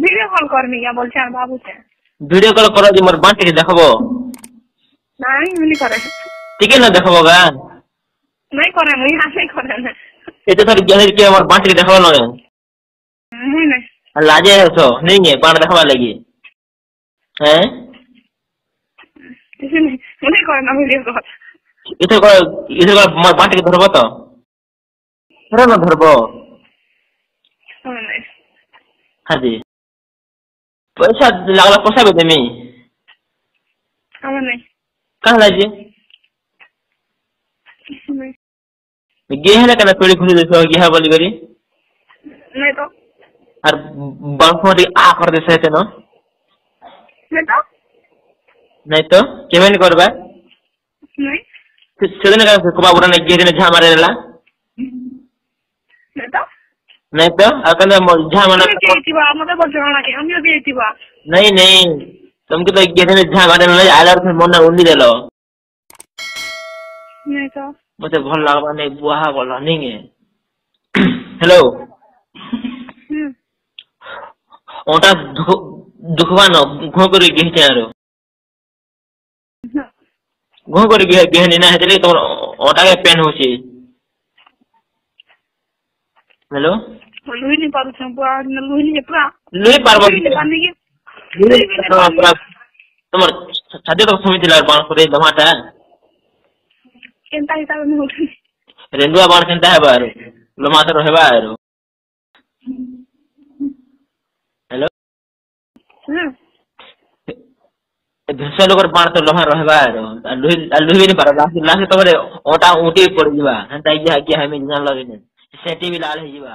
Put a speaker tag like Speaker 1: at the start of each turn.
Speaker 1: Video call করবি क्या बोलছে আর বাবু से
Speaker 2: ভিডিও কল করো যে মোর বাঁটিকে দেখাবো
Speaker 1: নাই এমনি করে
Speaker 2: ঠিক না দেখাবো গা
Speaker 1: নাই করে মুই আসে করে না
Speaker 2: এটা তো গেলে কি আমার বাঁটিকে দেখাবো না
Speaker 1: नहीं नहीं
Speaker 2: लाजे हो नहीं है बाण देखवा लगी हैं
Speaker 1: नहीं करे ना वीडियो कॉल
Speaker 2: इधर मोर बाँटिके धरबो तो धरो ना धरबो
Speaker 1: नहीं
Speaker 2: हाँ जी पैसा लागला पोसाबे देमी
Speaker 1: अब नहीं
Speaker 2: कहाँ लाजे गे है ना कना पेड़ी खुली देखो गे है बोली करी
Speaker 1: नहीं तो
Speaker 2: और बांखों आ कर दे सहते ना नहीं तो केमेन करबा
Speaker 1: नहीं
Speaker 2: सेदिन का कोबा बुरा नहीं गे दिन झा मारे ला नहीं तो अकन झा माना
Speaker 1: केतिबा मते बजवाना के हम केतिबा
Speaker 2: नहीं नहीं तुमके तो गे दिन झा मारे ला आलर से मन उंडी देलो
Speaker 1: नहीं तो
Speaker 2: मते भल लागबा नहीं बुहा बोला नहीं है हेलो ओटा दुखवा न घो करी गे चारो घो करी गे नहीं ना हेतले तोर ओटा के पेन होची हेलो
Speaker 1: लुई नहीं पारु छ बुआ लुई नहीं पूरा
Speaker 2: लुई पारबो
Speaker 1: पानी के
Speaker 2: तमर छादे तो समिति लार बाण करे दमाटा
Speaker 1: केनता हिसाब में होती
Speaker 2: रेंदुआ बाण केनता है बारो लमाता रहबा आरो हेलो भेसा लोकर बाण तो लमा रहबा आरो लुई नहीं पारो लास्ट तो ओटा ऊटी पड़ जीवा हंता गया हमें जान लगे सेटी भी लाल है जीवा।